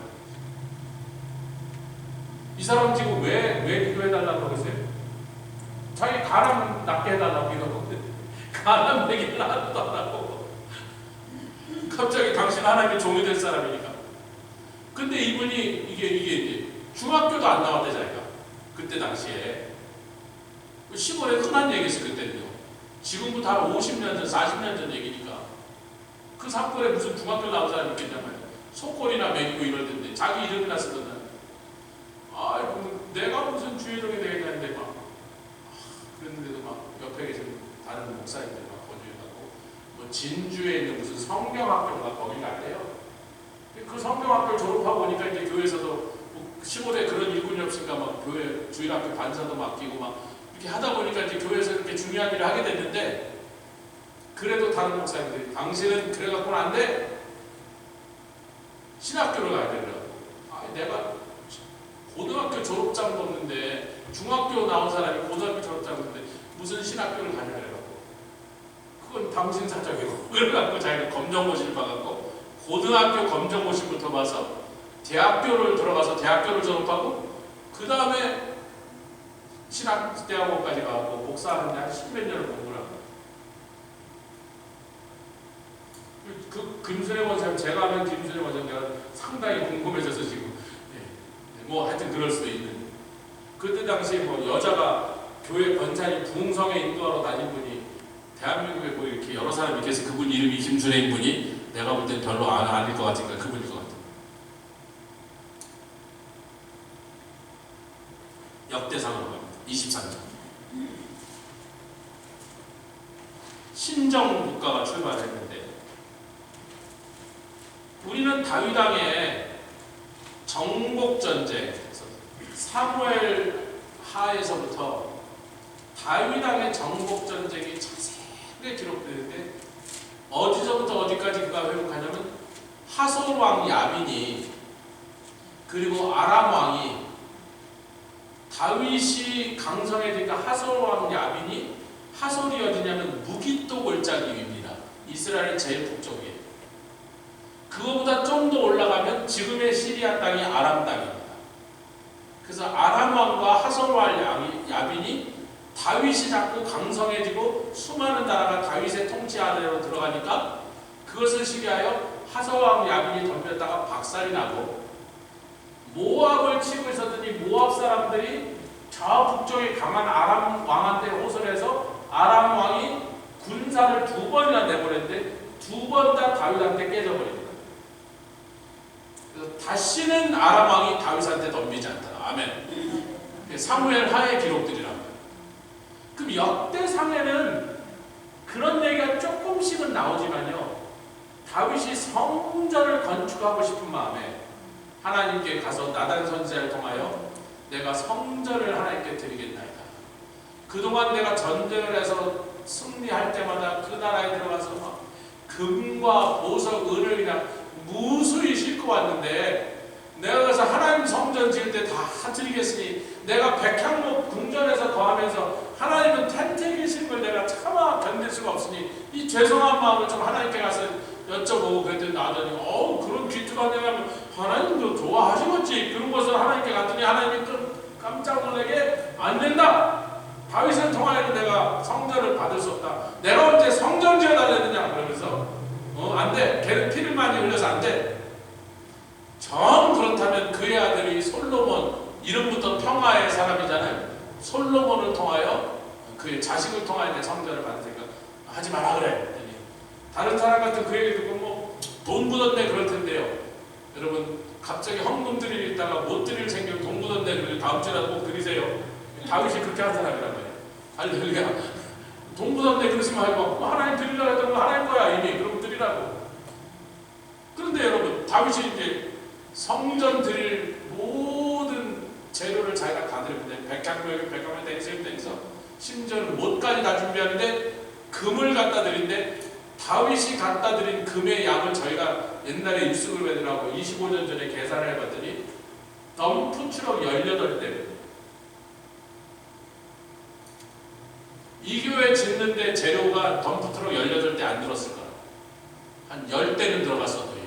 이 사람 지금 왜 기도해달라고 그러겠어요? 자기 가람 낫게 해달라고 이러는데 가람 얘기를 하나도 안 하고 갑자기 당신 하나님의 종이 될 사람이니까. 근데 이분이 이게 중학교도 안 나왔대 자기가. 그때 당시에 시골에 흔한 얘기였어 그때는요. 지금부터 한 50년 전 40년 전 얘기니까 그 사건에 무슨 중학교 나온 사람이 있겠냐 말이야. 속골이나 먹이고 이럴 텐데 자기 이름이나 쓰던데 내가 무슨 주의종이 되겠다는데 막 그랬는데도 막 옆에 계신 다른 목사님들 막 권유해가고 뭐 진주에 있는 무슨 성경학교가 거기 갈래요. 그 성경학교를 졸업하고 오니까 이제 교회에서도 뭐 시골에 그런 일꾼이 없으니까 막 교회 주일학교 반사도 맡기고 막 이렇게 하다 보니까 이제 교회에서 이렇게 중요한 일을 하게 됐는데 그래도 다른 목사님들이 당신은 그래갖고는 안 돼. 신학교를 가야 되더라고. 내가 고등학교 졸업장도 없는데 중학교 나온 사람이 고등학교 졸업장도 없는데 무슨 신학교를 가냐 그래갖고 그건 당신 사정이고 그래갖고 자기가 검정고시를 봐갖고 고등학교 검정고시부터 봐서 대학교를 들어가서 대학교를 졸업하고 그 다음에 신학대학원까지 가고 복사하는데 한 10몇 년을 공부를 하고 그 김순애 원사님 제가 아는 김순애 원사님 내가 상당히 궁금해져서 지금 뭐 하여튼 그럴 수도 있는 그때 당시에 뭐 여자가 교회 권사님 부흥성에 인도하러 다닌 분이 대한민국에 뭐 이렇게 여러 사람이 계서 그분 이름이 김순애인 분이 내가 볼 땐 별로 아닐 것 같으니까 그분일 것 같아. 역대상으로 갑니다. 23장. 신정 국가가 출발했는데 우리는 다윗 왕의 정복 전쟁, 사무엘 하에서부터 다윗 왕의 정복 전쟁이 자세하게 기록되는데 어디서부터 어디까지 그가 회복하냐면 하솔 왕 야빈이 그리고 아람 왕이 다윗이 강성해지니까 하솔 왕 야빈이 하솔이 어디냐면 무기또 골짜기 위입니다. 이스라엘 제일 북쪽이에요. 그거보다 좀 더 올라가면 지금의 시리아 땅이 아람 땅입니다. 그래서 아람 왕과 하솔 왕 야빈이 다윗이 자꾸 강성해지고 수많은 나라가 다윗의 통치 아래로 들어가니까 그것을 시기하여 하솔 왕 야빈이 덤볐다가 박살이 나고 모압을 치고 있었더니 모압 사람들이 저 북쪽에 강한 아람 왕한테 호소해서 아람 왕이 군사를 2번이나 내보냈는데 2번 다 다윗한테 깨져버립니다. 그래서 다시는 아람 왕이 다윗한테 덤비지 않다. 아멘. 사무엘 하의 기록들이랍니다. 그럼 역대상에는 그런 얘기가 조금씩은 나오지만요. 다윗이 성전을 건축하고 싶은 마음에 하나님께 가서 나단 선지자를 통하여 내가 성전을 하나님께 드리겠나이다. 그동안 내가 전쟁을 해서 승리할 때마다 그 나라에 들어가서 막 금과 보석, 은을 그냥 무수히 싣고 왔는데 내가 가서 하나님 성전 지을 때 다 드리겠으니 내가 백향목 궁전에서 거하면서 하나님은 텐트에 계신 걸 내가 차마 견딜 수가 없으니 이 죄송한 마음을 좀 하나님께 가서 여쭤보고 그랬더니 나더니 그런 귀뚜가 내가 하나님도 좋아하시겠지. 그런 것을 하나님께 갔더니 하나님이 또 깜짝 놀라게 안 된다. 다윗을 통하여 내가 성전을 받을 수 없다. 내가 언제 성전 지어달랬느냐 그러면서 안 돼. 걔는 피를 많이 흘려서 안 돼. 정 그렇다면 그의 아들이 솔로몬 이름부터 평화의 사람이잖아요. 솔로몬을 통하여 그의 자식을 통하여 내 성전을 받으니까 하지 마라 그래. 다른 사람 같은 그 얘기 듣고 뭐 돈 묻었네 그럴 텐데요. 여러분 갑자기 헌금 드릴 있다가 못 드릴 생기면 돈 묻었네 그러면 다음 주라도 꼭 드리세요. 다윗이 그렇게 한 사람이란 말이에요. 할렐루야. 돈 묻었네 그러지 말고 하나님 드리려고 했던 거 하나님 거야 이미. 그럼 드리라고. 그런데 여러분 다윗이 이제 성전 드릴 모든 재료를 자기가 다 드리는데 백향목에 땡서 심지어는 못까지 다 준비하는데 금을 갖다 드린데 다윗이 갖다 드린 금의 양을 저희가 옛날에 입수를 배들하고 25년 전에 계산을 해봤더니 덤프 트럭 18대. 이 교회 짓는데 재료가 덤프 트럭 18대 안 들었을 거라고. 한 10대는 들어갔어도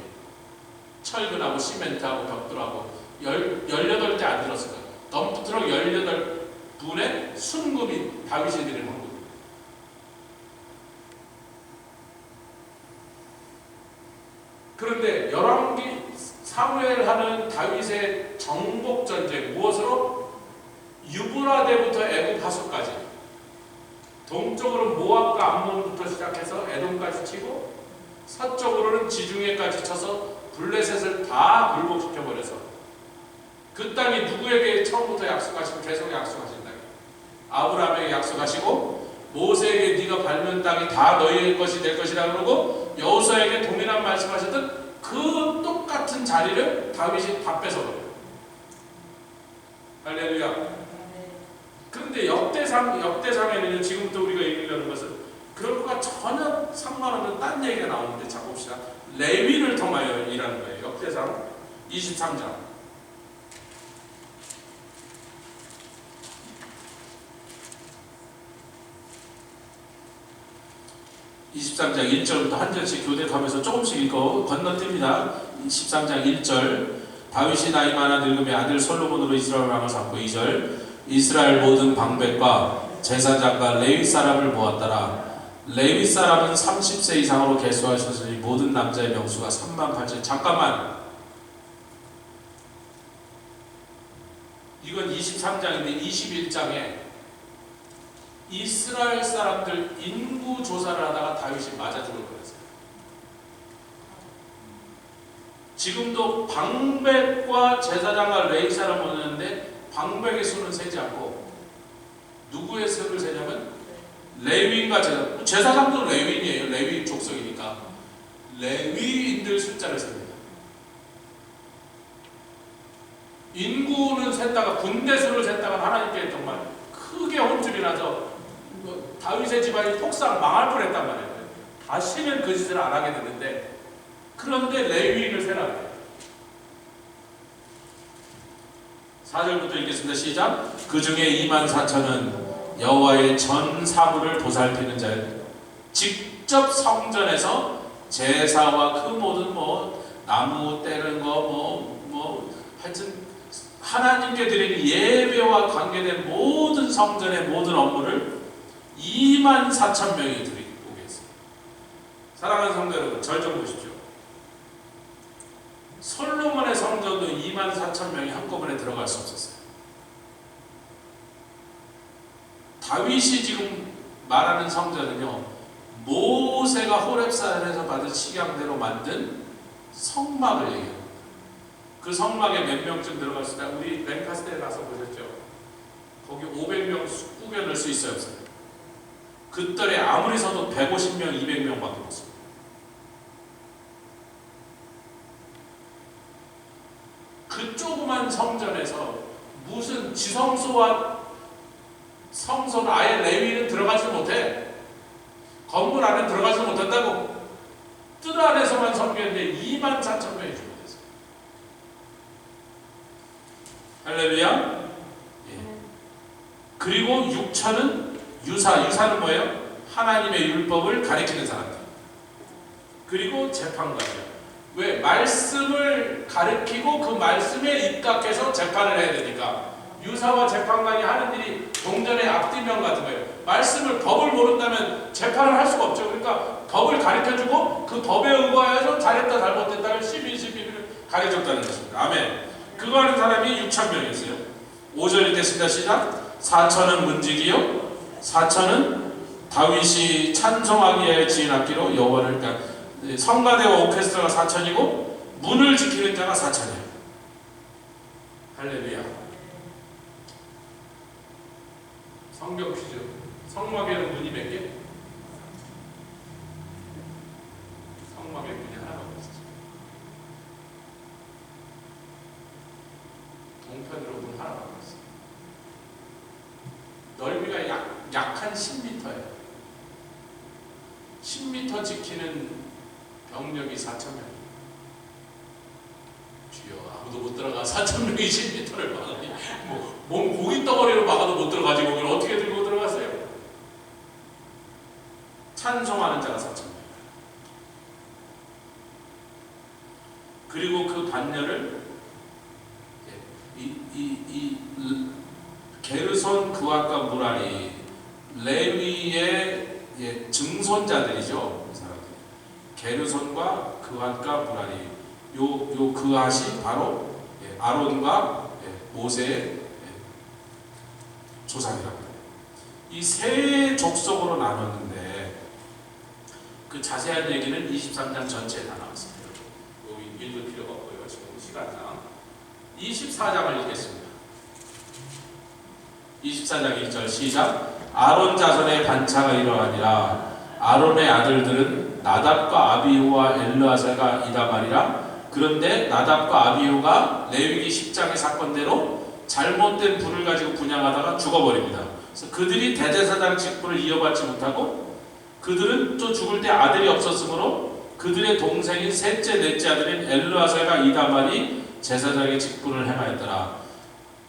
철근하고 시멘트하고 벽돌하고 18대 안 들었을 거예요. 덤프트럭 18분의 순금이 다윗이 드린 헌금. 그런데 열왕기 사무엘 하는 다윗의 정복 전쟁 무엇으로? 유브라데부터 애굽 하수까지, 동쪽으로는 모압과 암몬부터 시작해서 에돔까지 치고 서쪽으로는 지중해까지 쳐서 블레셋을 다 굴복시켜버려서 그 땅이 누구에게 처음부터 약속하시고 계속 약속하신 땅이 아브라함에게 약속하시고 모세에게 네가 밟는 땅이 다 너희의 것이 될 것이라 그러고 여호수아에게 동일한 말씀하셨던 그 똑같은 자리를 다윗이 다 뺏어버려요. 할렐루야. 그런데 역대상에는 지금부터 우리가 읽으려는 것은 그런 것과 전혀 상관없는 딴 얘기가 나오는데, 자 봅시다. 레위를 통하여 일하는 거예요. 역대상 23장 1절부터 한 절씩 교대하면서 조금씩 읽고 건너뜁니다. 13장 1절 다윗이 나이 많아 늙음에 아들 솔로몬으로 이스라엘 왕을 삼고 2절 이스라엘 모든 방백과 제사장과 레위 사람을 모았더라. 레위 사람은 30세 이상으로 계수하셨으니 모든 남자의 명수가 38,000. 잠깐만, 이건 23장인데 21장에 이스라엘 사람들 인구 조사를 하다가 다윗이 맞아 죽을 뻔했어요. 지금도 방백과 제사장과 레위 사람을 모았는데 방백의 수는 세지 않고 누구의 수를 세냐면 레위인과 제사장도 레위인이에요. 레위 족속이니까 레위인들 숫자를 셉니다. 인구는 셌다가 군대 수를 셌다가 하나님께 정말 크게 혼쭐이 나서 다윗의 집안이 폭삭 망할 뻔했단 말이에요. 다시는 그 짓을 안 하게 되는데, 그런데 레위인을 세라고 해요. 4절부터 읽겠습니다. 시작. 그 중에 24,000은 여호와의 전 사물을 보살피는 자예요. 직접 성전에서 제사와 그 모든 나무 떼는 거 하여튼 하나님께 드리는 예배와 관계된 모든 성전의 모든 업무를 24,000명이 드리고 계세요. 사랑하는 성도 여러분, 절 좀 보십시오. 솔로몬의 성전도 24,000명이 한꺼번에 들어갈 수 없었어요. 다윗이 지금 말하는 성전은요, 모세가 호렙산에서 받은 식양대로 만든 성막을 얘기합니다. 그 성막에 몇 명쯤 들어갈 수 있다? 우리 랭카스터에 가서 보셨죠? 거기 500명 꾸겨 넣을 수 있어요, 없어요? 그 뜰에 아무리 서도 150명, 200명밖에 못 써요. 그 조그만 성전에서 무슨 지성소와 성소는 아예 레위는 들어가지 못해. 건물 안에 들어가지 못한다고. 뜰 안에서만 섬겼는데 24,000명이 죽어졌어요. 할렐루야. 예. 그리고 6천은 유사는 뭐예요? 하나님의 율법을 가리키는 사람들. 그리고 재판관이요. 왜? 말씀을 가르치고 그 말씀에 입각해서 재판을 해야 되니까. 유사와 재판관이 하는 일이 동전의 앞뒤면 같은 거예요. 말씀을, 법을 모른다면 재판을 할 수가 없죠. 그러니까 법을 가르쳐주고 그 법에 의거해서 잘했다 잘못했다를 12를 가르쳐줬다는 것입니다. 아멘. 그거 하는 사람이 6,000명이었어요. 5절 읽겠습니다. 시작. 4천은 문지기요 4천은 다윗이 찬송하기 위해 지은 악기로 여호와를, 그러니까 성가대와 오케스트라가 4천이고 문을 지키는 자가 4천이에요. 할렐루야. 성경 퀴즈. 성막에는 문이 몇 개? 성막에 문이 하나밖에 없어요. 동편으로 문 하나밖에 없어요. 넓이가 약 한 10m예요. 10m 지키는 병력이 4,000명. 주여, 아무도 못 들어가. 4,000명이 10m를 막으니 몸 고기 덩어리로 막아도 못 들어가지 거기를 어떻게 들고 들어갔어요? 찬송하는 자가 4,000명. 그리고 그 반열을 게르손, 그앗과 무라리, 레위의 증손자들이죠. 그 사람들이. 게르손과 그앗과 무라리. 요 그앗이 바로 아론과 모세의 조상이라고 해요. 이 세 족속으로 나눴는데 그 자세한 얘기는 23장 전체에 다 나왔습니다. 여기 읽을 필요가 없고요. 지금 시간상 24장을 읽겠습니다. 24장 1절 시작. 아론 자손의 반차가 이러하니라. 아론의 아들들은 나답과 아비후와 엘르아살과 이다말이라. 그런데 나답과 아비후가 레위기 10장의 사건대로 잘못된 불을 가지고 분향하다가 죽어버립니다. 그래서 그들이 대제사장 직분을 이어받지 못하고 그들은 또 죽을 때 아들이 없었으므로 그들의 동생인 셋째 넷째 아들인 엘르아살과 이다말이 제사장의 직분을 행하였더라.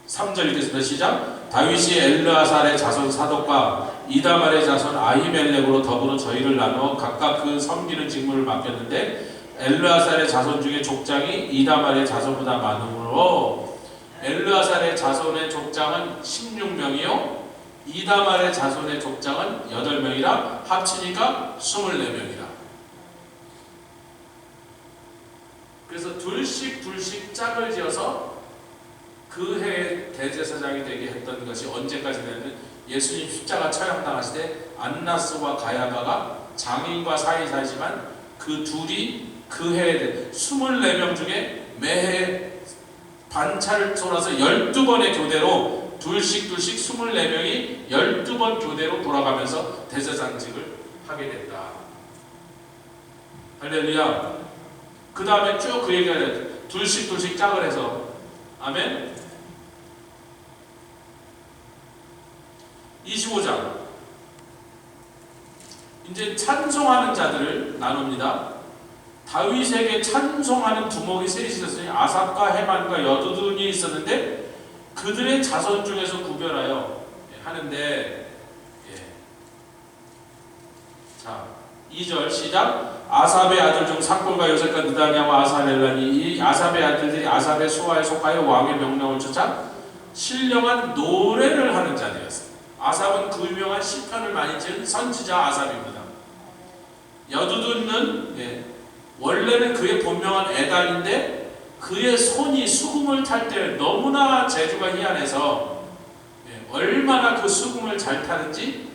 3절 읽겠습니다. 시작. 다윗이 엘르아살의 자손 사독과 이다말의 자손 아히멜렉으로 더불어 저희를 나누어 각각 그 섬기는 직무를 맡겼는데 엘르아살의 자손 중에 족장이 이다말의 자손보다 많으므로 엘르아살의 자손의 족장은 16명이요 이다말의 자손의 족장은 8명이라 합치니까 24명이라. 그래서 둘씩 짝을 지어서 그 해에 대제사장이 되게 했던 것이 언제까지 되냐면 예수님 십자가 처형당하실 때 안나스와 가야바가 장인과 사이사지만 그 둘이 그 해에 24명 중에 매해 반차를 쏘아서 12번의 교대로 둘씩 24명이 12번 교대로 돌아가면서 대제사장직을 하게 됐다. 할렐루야. 그 다음에 쭉 그 얘기가 돼요. 둘씩 짝을 해서. 아멘. 25장. 이제 찬송하는 자들을 나눕니다. 다윗에게 찬송하는 두목이 셋이 있었으니 아삽과 헤만과 여두둔이 있었는데 그들의 자손 중에서 구별하여 하는데 자 2절 시작. 아삽의 아들 중 삭골과 요셉과 느다냐와 아사렐란이 이 아삽의 아들들이 아삽의 수하에 속하여 왕의 명령을 쫓아 신령한 노래를 하는 자들이었습니다. 아삽은 그 유명한 시편을 많이 지은 선지자 아삽입니다. 여두둔은 원래는 그의 본명은 에단인데 그의 손이 수금을 탈 때 너무나 재주가 희한해서 얼마나 그 수금을 잘 타는지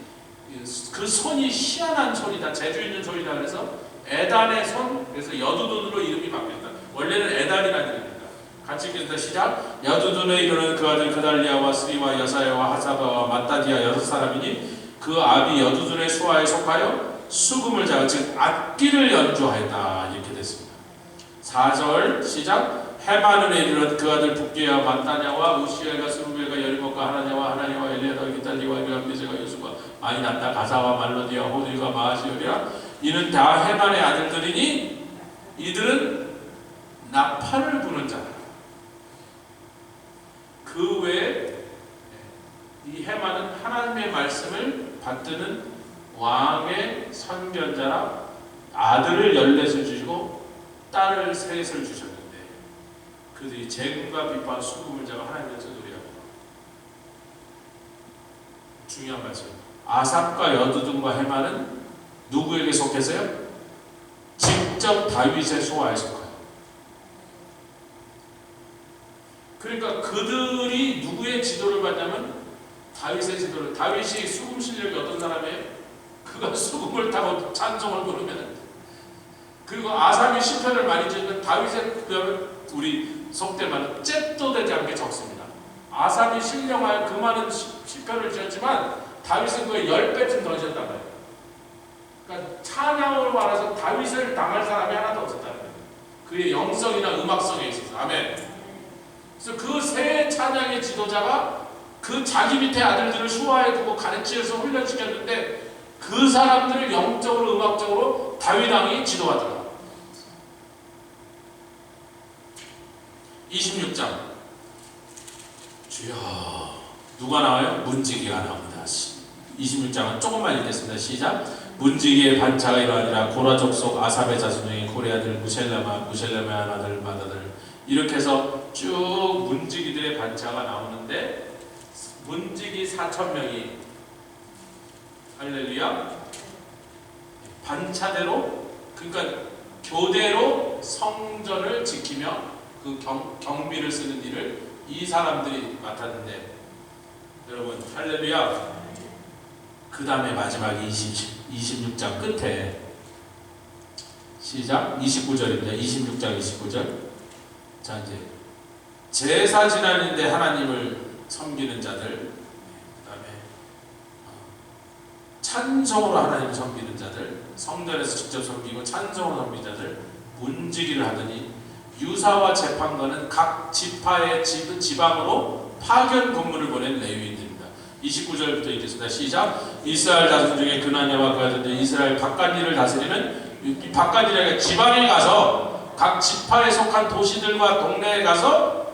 그 손이 희한한 손이다, 재주 있는 손이다 그래서 에단의 손, 그래서 여두둔으로 이름이 바뀌었다. 원래는 에단이라는 이름입니다. 같이 읽겠습니다. 시작. 여두둔에 이르는 그 아들 그달리아와 스리와 여사야와 하사바와 마따디아 6사람이니 그 아비 여두둔의 수하에 속하여 수금을 자가 즉 악기를 연주하였다. 이렇게 됐습니다. 4절 시작. 헤마눈에 이르는 그 아들 북게와 마따냐와 우시엘과 스루벨과 여리목과 하나냐와 엘리야다와 기탈리와 요압니세가 요수가 많이 난다. 가사와 말로디와 호딜과 마하시엘이라. 이는 다 헤만의 아들들이니 이들은 나팔을 부는 자다. 그 외에 이 헤만은 하나님의 말씀을 받드는 왕의 선견자라 아들을 14을 주시고 딸을 3을 주셨는데 그들이 재금과 빛과 수금을 잡아 하나님께서 노래합니다. 중요한 말씀. 아삽과 여두둔과 헤만은 누구에게 속해서요? 직접 다윗의 소아에 속해요. 그러니까 그들이 누구의 지도를 받냐면 다윗의 지도를. 다윗이 수금 실력이 어떤 사람이에요? 그가 수금을 타고 찬송을 부르면, 그리고 아삽이 시편을 많이 지으면 다윗의 그러면 우리 속대만 잽도 되지 않게 적습니다. 아삽이 신령하여 그 많은 시편을 지었지만 다윗은 그의 10배쯤 더 지었단 말이에요. 그러니까 찬양으로 말해서 다윗을 당할 사람이 하나도 없었다는 거예요. 그의 영성이나 음악성에 있어서. 아멘. 그래서 그 세 찬양의 지도자가 그 자기 밑에 아들들을 수하에 두고 가르치면서 훈련시켰는데 그 사람들을 영적으로 음악적으로 다윗 왕이 지도하더라. 26장. 주여. 누가 나와요? 문지기가 나옵니다. 26장은 조금만 읽겠습니다. 시작. 문지기의 반차가 이러하니라. 고라 족속 아삽의 자손 중에 고레 아들 무셀레마, 무셀레마의 아들 맏아들, 이렇게 해서 쭉 문지기들의 반차가 나오는데 문지기 4,000명이 할렐루야 반차대로, 그러니까 교대로 성전을 지키며 그 경비를 쓰는 일을 이 사람들이 맡았는데, 여러분 할렐루야, 그 다음에 마지막 26장 끝에 시작 29절입니다. 26장 29절. 자, 이제 제사 지날인데 하나님을 섬기는 자들, 그 다음에 찬송으로 하나님을 섬기는 자들, 성전에서 직접 섬기고 찬송으로 섬기는 자들, 문지기를 하더니 유사와 재판관은 각 지파의 지방으로 파견 근무를 보낸 레위인들입니다. 29절부터 읽겠습니다. 시작. 이스라엘 자손 중에 그나냐와 그 아들 이스라엘 바깥일을 다스리는, 이 바깥일에 지방에 가서 각 지파에 속한 도시들과 동네에 가서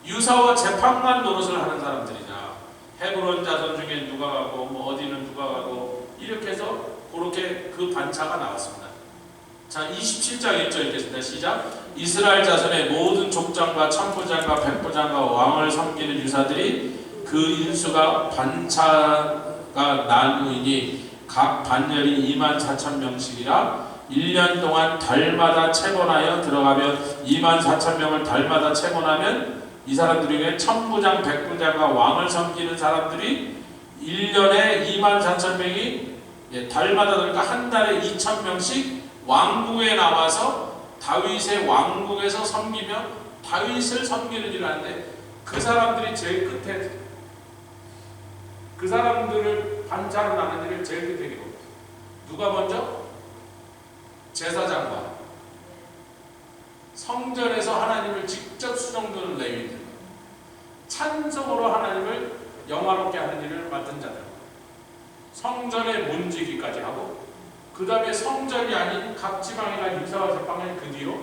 유사와 재판관 노릇을 하는 사람들이자, 헤브론 자손 중에 누가 가고 뭐 어디는 누가 가고 이렇게 해서 그렇게 그 반차가 나왔습니다. 자, 27장 1절 읽겠습니다. 시작. 이스라엘 자손의 모든 족장과 천부장과 백부장과 왕을 섬기는 유사들이 그 인수가 반차가 나누이니 각 반열이 24,000명씩이라 1년 동안 달마다 체본하여 들어가면 24,000명을 달마다 체본하면 이 사람들 중에 천부장, 백부장과 왕을 섬기는 사람들이 1년에 24,000명이 달마다, 그러니까 한 달에 2,000명씩 왕궁에 나와서 다윗의 왕궁에서 섬기며 다윗을 섬기는 일을 하는데, 그 사람들이 제일 끝에, 그 사람들을 반차로 나눈 일을 제일 끝에 기록. 누가 먼저? 제사장과 성전에서 하나님을 직접 수종드는 레위인들, 찬송으로 하나님을 영화롭게 하는 일을 맡은 자들, 성전의 문지기까지 하고, 그 다음에 성전이 아닌 각 지방이나 유사와 제방의 그 뒤로,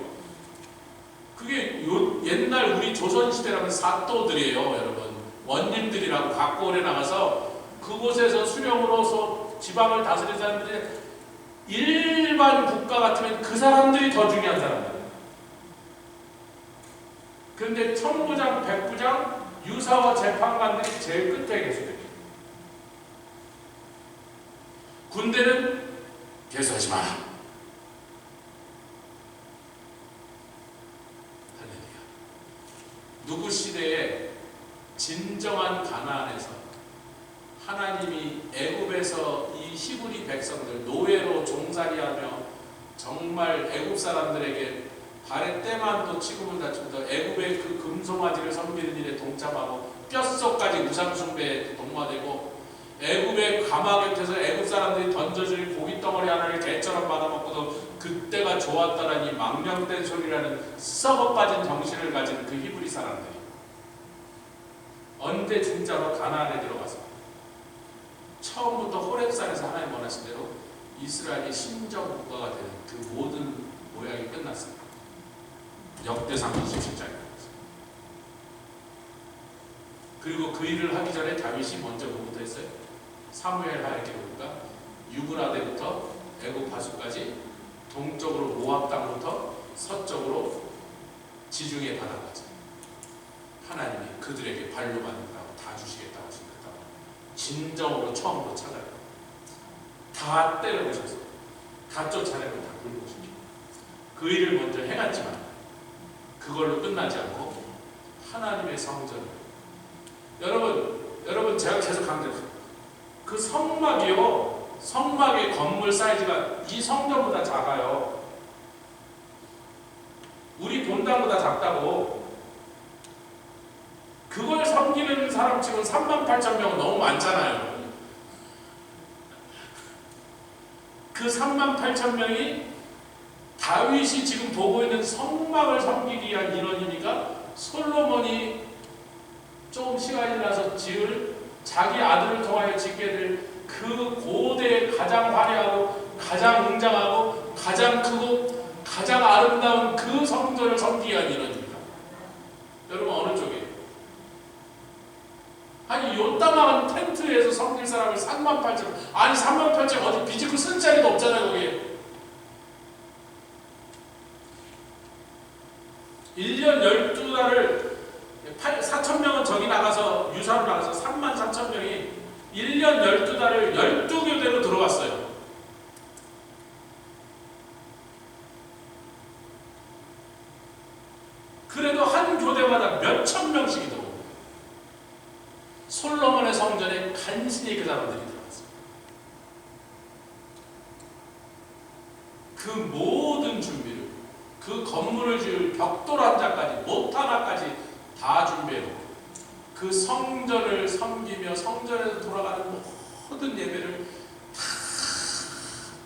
그게 옛날 우리 조선시대라면 사또들이에요. 여러분 원님들이라고 각 고을에 나가서 그곳에서 수령으로서 지방을 다스리는 사람들이, 일반 국가 같으면 그 사람들이 더 중요한 사람들이에요. 그런데 천부장, 백부장, 유사와 재판관들이 제일 끝에 계시대요. 군대는 개수하지 마라. 할렐루야. 누구 시대에 진정한 가나안에서 하나님이 애굽에서 이 히브리 백성들 노예로 종살이하며 정말 애굽 사람들에게 발에 때만도 치금을 다치면서 애굽의 그 금송아지를 섬기는 일에 동참하고 뼛속까지 우상숭배에 동화되고, 애굽의 가마 곁에서 애굽 사람들이 던져주는 고깃덩어리 하나를 개처럼 받아먹고도 그때가 좋았다라니 망령된 소리라는 썩어 빠진 정신을 가진 그 히브리 사람들이 언제 진짜로 가나안에 들어가서 처음부터 호렙산에서 하나님 원하신 대로 이스라엘이 신정 국가가 되는 그 모든 모양이 끝났습니다. 역대상 27장입니다. 그리고 그 일을 하기 전에 다윗이 먼저 뭐부터 했어요? 사무엘하에 기록과 유브라데부터 애굽 파수까지, 동쪽으로 모압 땅부터 서쪽으로 지중해 바다까지 하나님이 그들에게 발로 만든다고 다 주시겠다고 하신다고 진정으로 처음으로 찾아요. 다 때려보셔서 다 쫓아내고 다 굴보시고 그 일을 먼저 행했지만 그걸로 끝나지 않고 하나님의 성전을, 여러분 제가 계속 강조해요. 그 성막이요, 성막의 건물 사이즈가 이 성전보다 작아요. 우리 본당보다 작다고. 그걸 섬기는 사람 지금 38,000명은 너무 많잖아요. 그 38,000명이 다윗이 지금 보고 있는 성막을 섬기기 위한 인원이니까 솔로몬이 조금 시간이 나서 지을 자기 아들을 통하여 짓게 될 그 고대 가장 화려하고 가장 웅장하고 가장 크고 가장 아름다운 그 성전을 섬기기 위한 인원입니다. 여러분 어느 쪽이에요? 아니 요따마한 텐트에서 섬길 사람을 38,000명. 아니 38,000명 어디 비집고 쓸 자리도 없잖아요 거기에. 1년 12달을 4,000명은 저기 나가서 유사로 나가서 34,000명이 1년 12달을 12교대로 들어갔어요. 그래도 한 교대마다 몇천 명씩이 들어옵니다. 솔로몬의 성전에 간신히 그 사람들이 들어갔어요. 그 모든 준비를, 그 건물을 지을 벽돌 한 자까지, 못 하나까지 다 준비해놓고 그 성전을 섬기며 성전에서 돌아가는 모든 예배를 다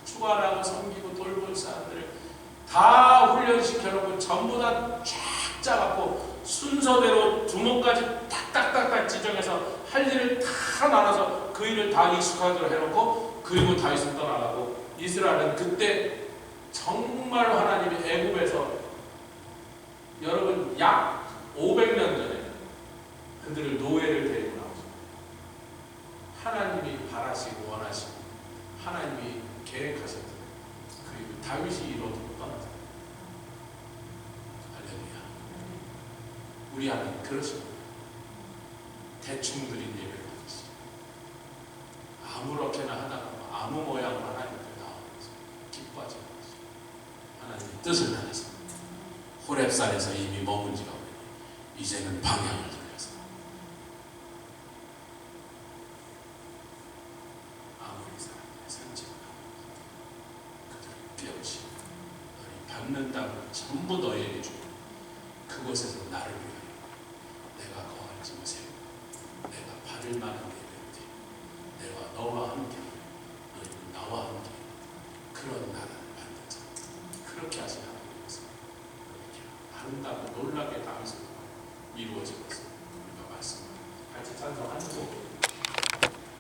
주관하고 섬기고 돌볼 사람들을 다 훈련시켜놓고 전부 다 쫙 짜갖고 순서대로 두목까지 딱딱딱딱 지정해서 할 일을 다 나눠서 그 일을 다 익숙하도록 해놓고 그리고 다윗은 떠나가고 이스라엘은 그때 정말 하나님이 애굽에서 여러분 약 500년 전에 그들을 노예를 데리고 나오십니다. 하나님이 바라시고 원하시고 하나님이 계획하셨던 그리고 다윗이 이루어두고 떠났다. 할렐루야. 우리 하나님 그러십니다. 대충 드린 예배를 받으시 아무렇게나 하다가 아무 모양으로 하나님께 나오면서 기뻐하지 마시고 하나님의 뜻을 따라서 호렙산에서 이미 머문 지가 오니 이제는 방향을 돌려서 아무리 사람들의 산책을 하고 그들을 깨우치고 너희 밟는 땅을 전부 너희에게 주고 그곳에서 나를 위하여 내가 거할 짐을 내가 받을 만한 예배인데 내가 너와 함께 너희는 나와 함께 그런 나라를 만들자. 그렇게 하신 하나님께서 그렇게 아름답고 놀랍게 다윗을 이루어진 것을 우리가 말씀합니다. 같이 찬송하는 곡